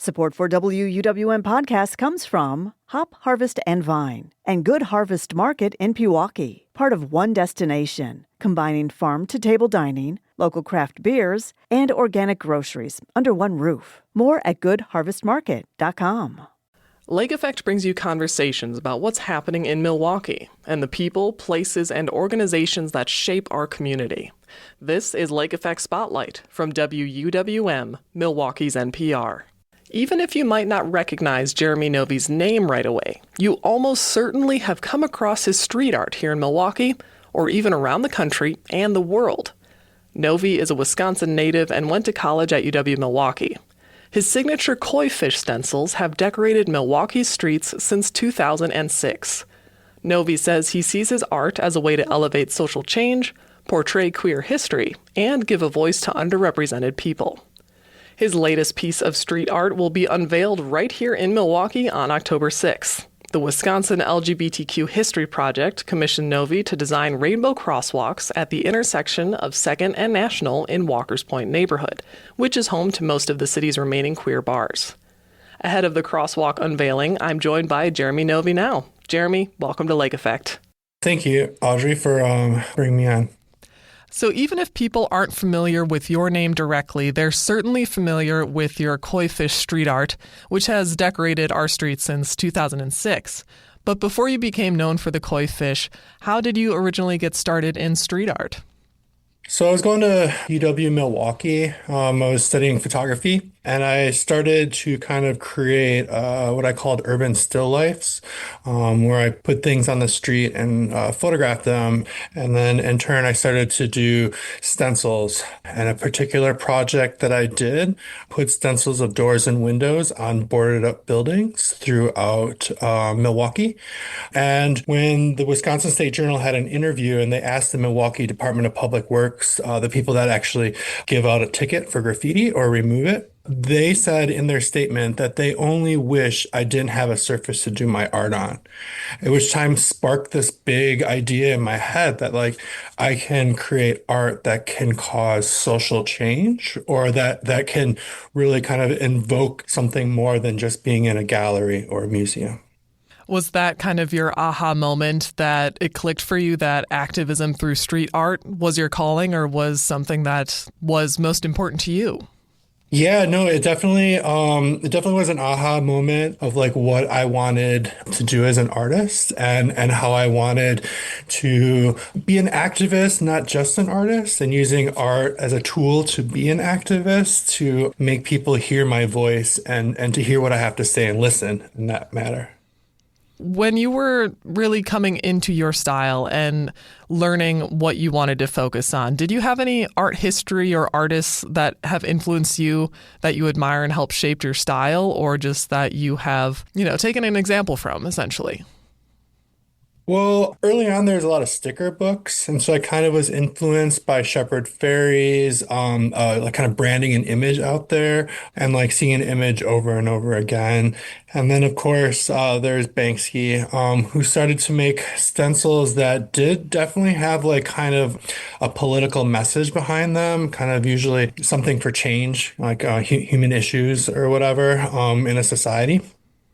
Support for WUWM podcast comes from Hop Harvest and Vine and Good Harvest Market in Milwaukee, part of One Destination, combining farm-to-table dining, local craft beers, and organic groceries under one roof. More at goodharvestmarket.com. Lake Effect brings you conversations about what's happening in Milwaukee and the people, places, and organizations that shape our community. This is Lake Effect Spotlight from WUWM, Milwaukee's NPR. Even if you might not recognize Jeremy Novy's name right away, you almost certainly have come across his street art here in Milwaukee, or even around the country and the world. Novy is a Wisconsin native and went to college at UW-Milwaukee. His signature koi fish stencils have decorated Milwaukee's streets since 2006. Novy says he sees his art as a way to elevate social change, portray queer history, and give a voice to underrepresented people. His latest piece of street art will be unveiled right here in Milwaukee on October 6th. The Wisconsin LGBTQ History Project commissioned Novy to design rainbow crosswalks at the intersection of 2nd and National in Walker's Point neighborhood, which is home to most of the city's remaining queer bars. Ahead of the crosswalk unveiling, I'm joined by Jeremy Novy now. Jeremy, welcome to Lake Effect. Thank you, Audrey, for bringing me on. So even if people aren't familiar with your name directly, they're certainly familiar with your koi fish street art, which has decorated our streets since 2006. But before you became known for the koi fish, how did you originally get started in street art? So I was going to UW-Milwaukee. I was studying photography, and I started to kind of create what I called urban still lifes, where I put things on the street and photograph them. And then in turn, I started to do stencils. And a particular project that I did put stencils of doors and windows on boarded up buildings throughout Milwaukee. And when the Wisconsin State Journal had an interview and they asked the Milwaukee Department of Public Works, the people that actually give out a ticket for graffiti or remove it, they said in their statement that they only wish I didn't have a surface to do my art on. At which time sparked this big idea in my head that I can create art that can cause social change, or that can really kind of invoke something more than just being in a gallery or a museum. Was that kind of your aha moment that it clicked for you that activism through street art was your calling, or was something that was most important to you? Yeah, no, it definitely was an aha moment of what I wanted to do as an artist and how I wanted to be an activist, not just an artist, and using art as a tool to be an activist, to make people hear my voice and to hear what I have to say and listen in that matter. When you were really coming into your style and learning what you wanted to focus on, did you have any art history or artists that have influenced you that you admire and help shape your style, or just that you have, taken an example from, essentially? Well, early on, there's a lot of sticker books. And so I kind of was influenced by Shepard Fairey's, kind of branding an image out there and seeing an image over and over again. And then, of course, there's Banksy, who started to make stencils that did definitely have kind of a political message behind them, kind of usually something for change, human issues or whatever, in a society.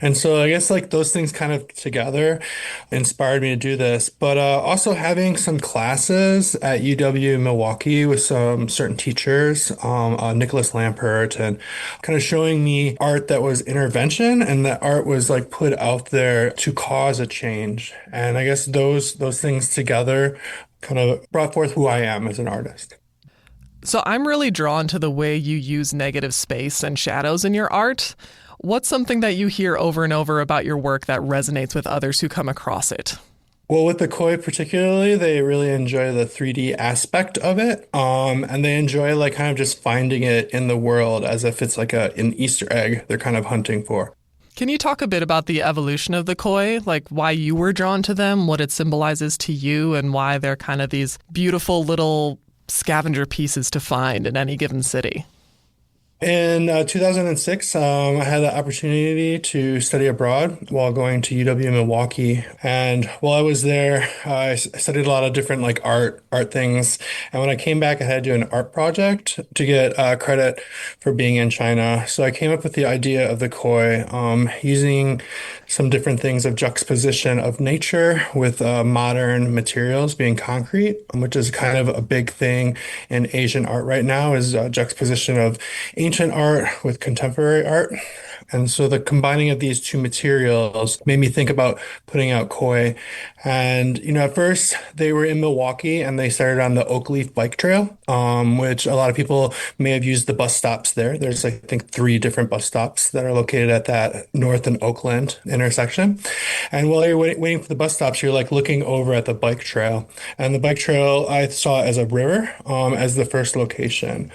And so I guess those things kind of together inspired me to do this. But also having some classes at UW-Milwaukee with some certain teachers, Nicholas Lampert, and kind of showing me art that was intervention and that art was put out there to cause a change. And I guess those things together kind of brought forth who I am as an artist. So I'm really drawn to the way you use negative space and shadows in your art. What's something that you hear over and over about your work that resonates with others who come across it? Well, with the koi particularly, they really enjoy the 3D aspect of it. And they enjoy kind of just finding it in the world as if it's an Easter egg they're kind of hunting for. Can you talk a bit about the evolution of the koi, why you were drawn to them, what it symbolizes to you, and why they're kind of these beautiful little scavenger pieces to find in any given city? In 2006, I had the opportunity to study abroad while going to UW Milwaukee. And while I was there, I studied a lot of different like art things. And when I came back, I had to do an art project to get credit for being in China. So I came up with the idea of the koi, using some different things of juxtaposition of nature with modern materials being concrete, which is kind of a big thing in Asian art right now, is juxtaposition of ancient art with contemporary art. And so the combining of these two materials made me think about putting out koi. And, at first they were in Milwaukee and they started on the Oak Leaf Bike Trail, which a lot of people may have used the bus stops there. There's, I think, three different bus stops that are located at that North and Oakland intersection. And while you're waiting for the bus stops, you're like looking over at the bike trail. And the bike trail I saw as a river, as the first location.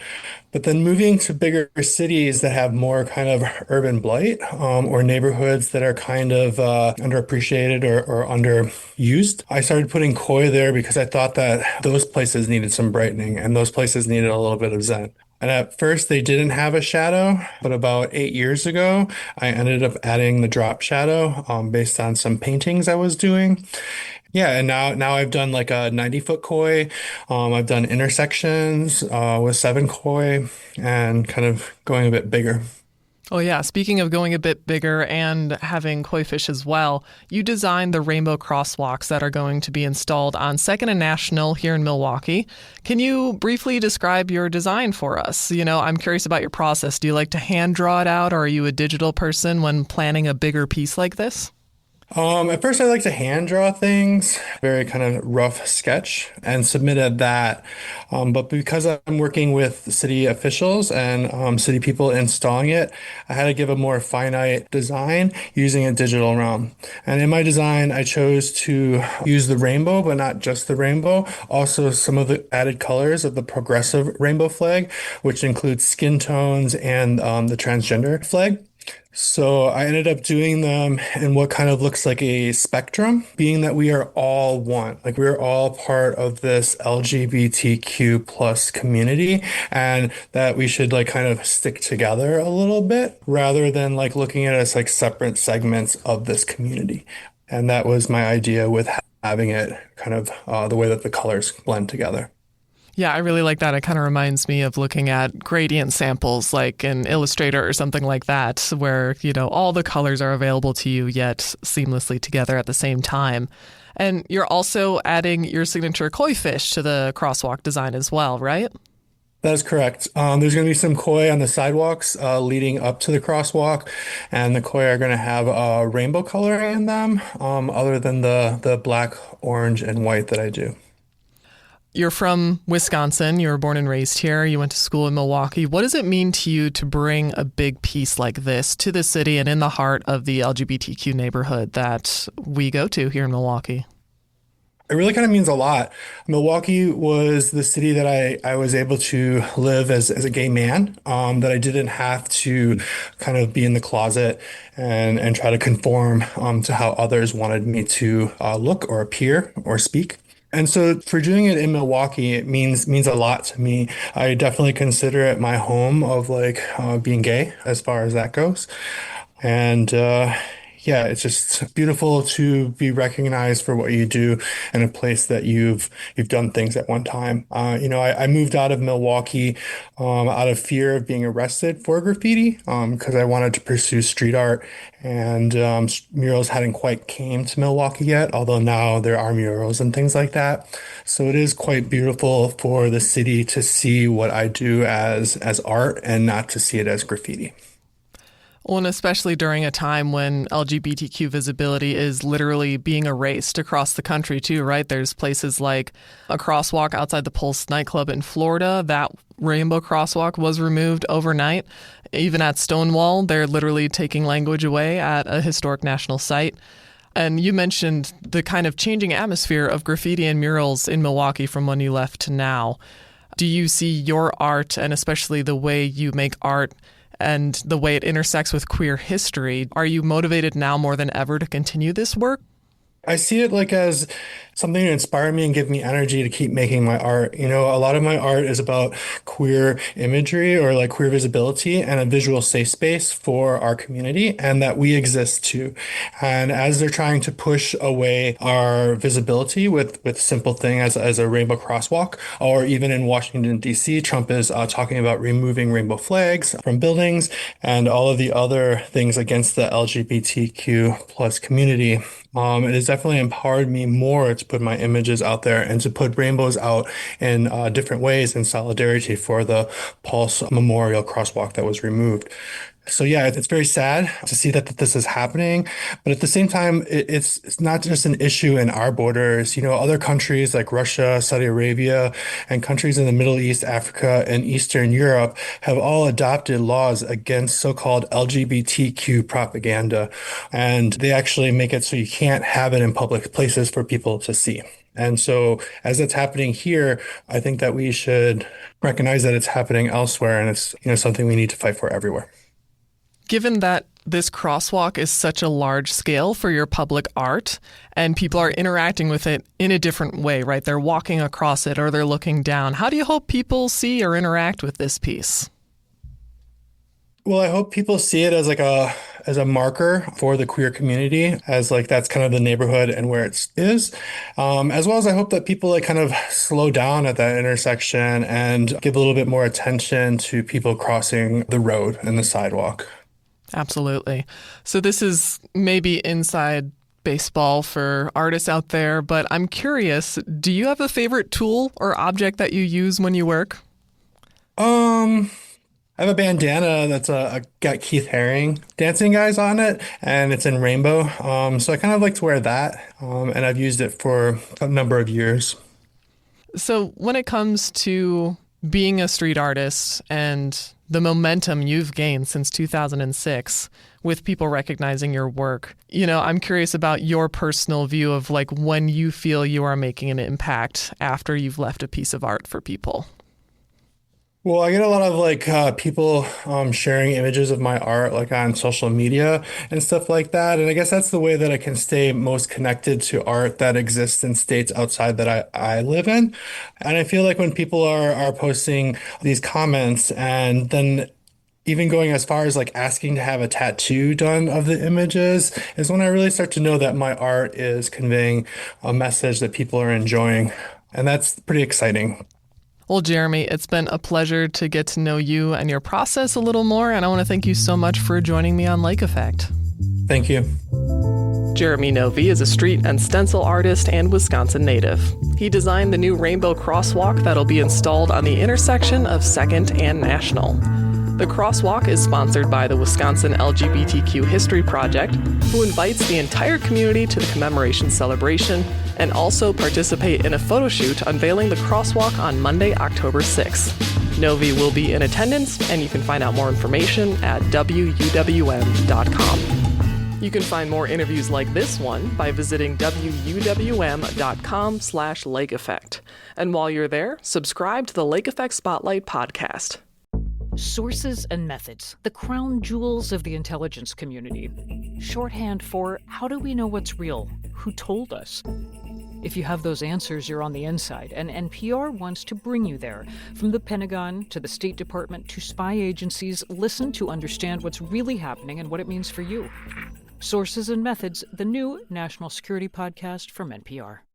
But then moving to bigger cities that have more kind of urban blight, or neighborhoods that are kind of underappreciated or underused, I started putting koi there because I thought that those places needed some brightening and those places needed a little bit of zen. And at first, they didn't have a shadow, but about 8 years ago, I ended up adding the drop shadow based on some paintings I was doing. Yeah, and now I've done like a 90-foot koi. I've done intersections with seven koi and kind of going a bit bigger. Oh, yeah. Speaking of going a bit bigger and having koi fish as well, you designed the rainbow crosswalks that are going to be installed on 2nd and National here in Milwaukee. Can you briefly describe your design for us? I'm curious about your process. Do you like to hand draw it out, or are you a digital person when planning a bigger piece like this? At first, I like to hand draw things, very kind of rough sketch, and submitted that. But because I'm working with city officials and city people installing it, I had to give a more finite design using a digital realm. And in my design, I chose to use the rainbow, but not just the rainbow, also some of the added colors of the progressive rainbow flag, which includes skin tones and the transgender flag. So I ended up doing them in what kind of looks like a spectrum, being that we are all one. Like we're all part of this LGBTQ plus community, and that we should like kind of stick together a little bit rather than like looking at us like separate segments of this community. And that was my idea with having it kind of the way that the colors blend together. Yeah, I really like that. It kind of reminds me of looking at gradient samples like in Illustrator or something like that, where, all the colors are available to you yet seamlessly together at the same time. And you're also adding your signature koi fish to the crosswalk design as well, right? That is correct. There's going to be some koi on the sidewalks leading up to the crosswalk, and the koi are going to have rainbow coloring in them, other than the black, orange, and white that I do. You're from Wisconsin. You were born and raised here. You went to school in Milwaukee. What does it mean to you to bring a big piece like this to the city and in the heart of the LGBTQ neighborhood that we go to here in Milwaukee? It really kind of means a lot. Milwaukee was the city that I was able to live as a gay man, that I didn't have to kind of be in the closet and try to conform to how others wanted me to look or appear or speak. And so for doing it in Milwaukee, it means a lot to me. I definitely consider it my home of like being gay as far as that goes. And yeah, it's just beautiful to be recognized for what you do in a place that you've done things at one time. I moved out of Milwaukee out of fear of being arrested for graffiti because I wanted to pursue street art, and murals hadn't quite came to Milwaukee yet, although now there are murals and things like that. So it is quite beautiful for the city to see what I do as art and not to see it as graffiti. Well, and especially during a time when LGBTQ visibility is literally being erased across the country too, right? There's places like a crosswalk outside the Pulse nightclub in Florida. That rainbow crosswalk was removed overnight. Even at Stonewall, they're literally taking language away at a historic national site. And you mentioned the kind of changing atmosphere of graffiti and murals in Milwaukee from when you left to now. Do you see your art, and especially the way you make art and the way it intersects with queer history, are you motivated now more than ever to continue this work? I see it like as something to inspire me and give me energy to keep making my art. A lot of my art is about queer imagery or like queer visibility and a visual safe space for our community and that we exist too. And as they're trying to push away our visibility with simple thing as a rainbow crosswalk, or even in Washington, D.C., Trump is talking about removing rainbow flags from buildings and all of the other things against the LGBTQ plus community. It has definitely empowered me more to put my images out there and to put rainbows out in different ways in solidarity for the Pulse Memorial crosswalk that was removed. So yeah, it's very sad to see that this is happening, but at the same time, it's not just an issue in our borders. Other countries like Russia, Saudi Arabia, and countries in the Middle East, Africa, and Eastern Europe have all adopted laws against so-called LGBTQ propaganda, and they actually make it so you can't have it in public places for people to see. And so as it's happening here, I think that we should recognize that it's happening elsewhere, and it's something we need to fight for everywhere. Given that this crosswalk is such a large scale for your public art and people are interacting with it in a different way, right? They're walking across it or they're looking down. How do you hope people see or interact with this piece? Well, I hope people see it as as a marker for the queer community, as like that's kind of the neighborhood and where it is, as well as I hope that people like kind of slow down at that intersection and give a little bit more attention to people crossing the road and the sidewalk. Absolutely. So this is maybe inside baseball for artists out there, but I'm curious, do you have a favorite tool or object that you use when you work? I have a bandana that's got Keith Haring dancing guys on it, and it's in rainbow. So I kind of like to wear that, and I've used it for a number of years. So when it comes to being a street artist and the momentum you've gained since 2006 with people recognizing your work, I'm curious about your personal view of like when you feel you are making an impact after you've left a piece of art for people. Well, I get a lot of like people sharing images of my art like on social media and stuff like that. And I guess that's the way that I can stay most connected to art that exists in states outside that I live in. And I feel like when people are posting these comments and then even going as far as like asking to have a tattoo done of the images is when I really start to know that my art is conveying a message that people are enjoying. And that's pretty exciting. Well, Jeremy, it's been a pleasure to get to know you and your process a little more, and I want to thank you so much for joining me on Lake Effect. Thank you. Jeremy Novy is a street and stencil artist and Wisconsin native. He designed the new rainbow crosswalk that'll be installed on the intersection of 2nd and National. The crosswalk is sponsored by the Wisconsin LGBTQ History Project, who invites the entire community to the commemoration celebration and also participate in a photo shoot unveiling the crosswalk on Monday, October 6th. Novy will be in attendance, and you can find out more information at wuwm.com. You can find more interviews like this one by visiting wuwm.com/Lake Effect. And while you're there, subscribe to the Lake Effect Spotlight podcast. Sources and methods, the crown jewels of the intelligence community. Shorthand for how do we know what's real? Who told us? If you have those answers, you're on the inside, and NPR wants to bring you there. From the Pentagon to the State Department to spy agencies, listen to understand what's really happening and what it means for you. Sources and Methods, the new national security podcast from NPR.